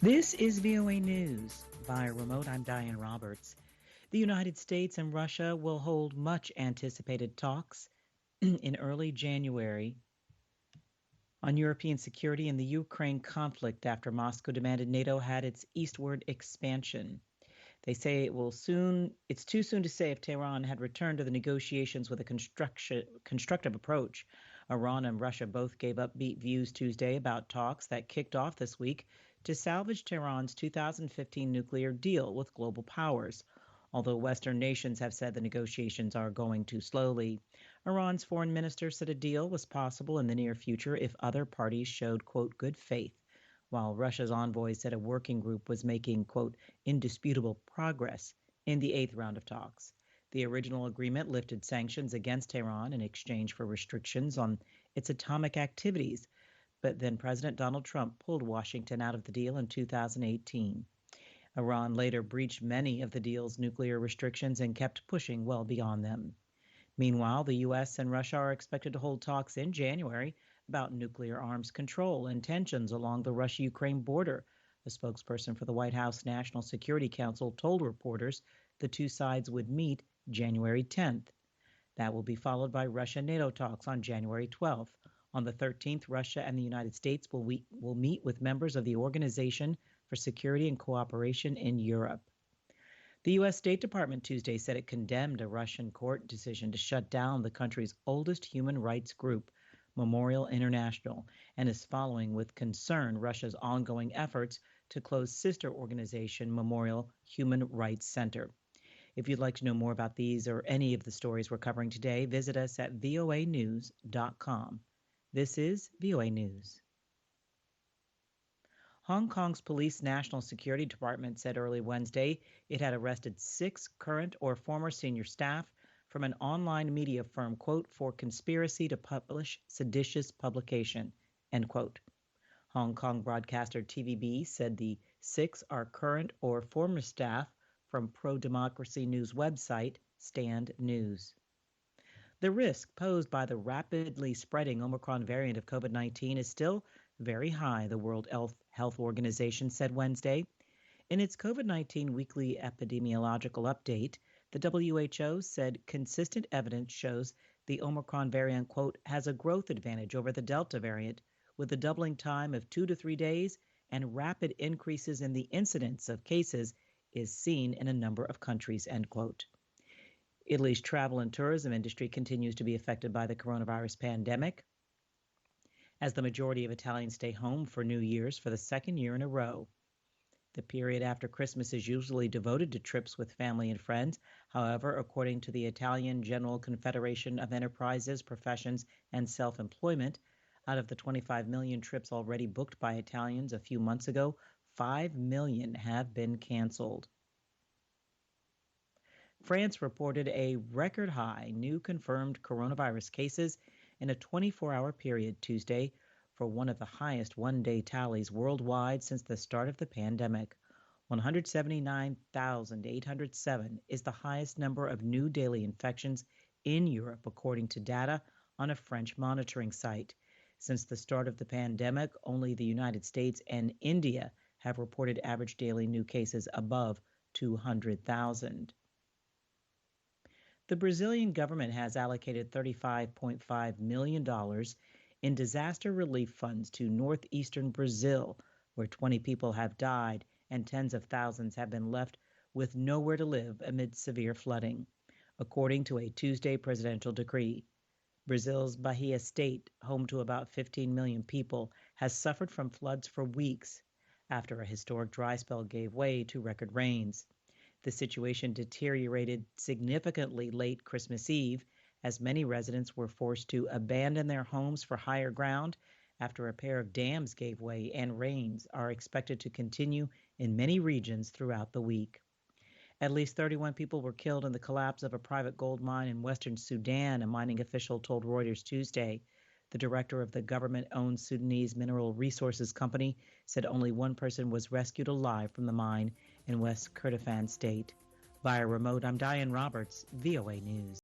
This is VOA News. Via remote, I'm Diane Roberts. The United States and Russia will hold much anticipated talks in early January on European security in the Ukraine conflict after Moscow demanded NATO had its eastward expansion. They say it's too soon to say if Tehran had returned to the negotiations with a constructive approach. Iran and Russia both gave upbeat views Tuesday about talks that kicked off this week to salvage Tehran's 2015 nuclear deal with global powers. Although Western nations have said the negotiations are going too slowly, Iran's foreign minister said a deal was possible in the near future if other parties showed, quote, good faith, while Russia's envoy said a working group was making, quote, indisputable progress in the eighth round of talks. The original agreement lifted sanctions against Tehran in exchange for restrictions on its atomic activities, but then President Donald Trump pulled Washington out of the deal in 2018. Iran later breached many of the deal's nuclear restrictions and kept pushing well beyond them. Meanwhile, the U.S. and Russia are expected to hold talks in January about nuclear arms control and tensions along the Russia-Ukraine border. A spokesperson for the White House National Security Council told reporters the two sides would meet January 10th. That will be followed by Russia-NATO talks on January 12th. On the 13th, Russia and the United States will meet with members of the Organization for Security and Cooperation in Europe. The U.S. State Department Tuesday said it condemned a Russian court decision to shut down the country's oldest human rights group, Memorial International, and is following with concern Russia's ongoing efforts to close sister organization Memorial Human Rights Center. If you'd like to know more about these or any of the stories we're covering today, visit us at voanews.com. This is VOA News. Hong Kong's Police National Security Department said early Wednesday it had arrested 6 current or former senior staff from an online media firm, quote, for conspiracy to publish seditious publication, end quote. Hong Kong broadcaster TVB said the 6 are current or former staff from pro-democracy news website Stand News. The risk posed by the rapidly spreading Omicron variant of COVID-19 is still very high, the World Health Organization said Wednesday. In its COVID-19 weekly epidemiological update, the WHO said consistent evidence shows the Omicron variant, quote, has a growth advantage over the Delta variant, with a doubling time of 2 to 3 days and rapid increases in the incidence of cases is seen in a number of countries, end quote. Italy's travel and tourism industry continues to be affected by the coronavirus pandemic, as the majority of Italians stay home for New Year's for the second year in a row. The period after Christmas is usually devoted to trips with family and friends. However, according to the Italian General Confederation of Enterprises, Professions, and Self-Employment, out of the 25 million trips already booked by Italians a few months ago, 5 million have been canceled. France reported a record high new confirmed coronavirus cases in a 24-hour period Tuesday for one of the highest one-day tallies worldwide since the start of the pandemic. 179,807 is the highest number of new daily infections in Europe, according to data on a French monitoring site. Since the start of the pandemic, only the United States and India have reported average daily new cases above 200,000. The Brazilian government has allocated $35.5 million in disaster relief funds to northeastern Brazil, where 20 people have died and tens of thousands have been left with nowhere to live amid severe flooding, according to a Tuesday presidential decree. Brazil's Bahia state, home to about 15 million people, has suffered from floods for weeks after a historic dry spell gave way to record rains. The situation deteriorated significantly late Christmas Eve, as many residents were forced to abandon their homes for higher ground after a pair of dams gave way, and rains are expected to continue in many regions throughout the week. At least 31 people were killed in the collapse of a private gold mine in western Sudan, a mining official told Reuters Tuesday. The director of the government-owned Sudanese Mineral Resources Company said only one person was rescued alive from the mine in West Kordofan state. Via remote, I'm Diane Roberts, VOA News.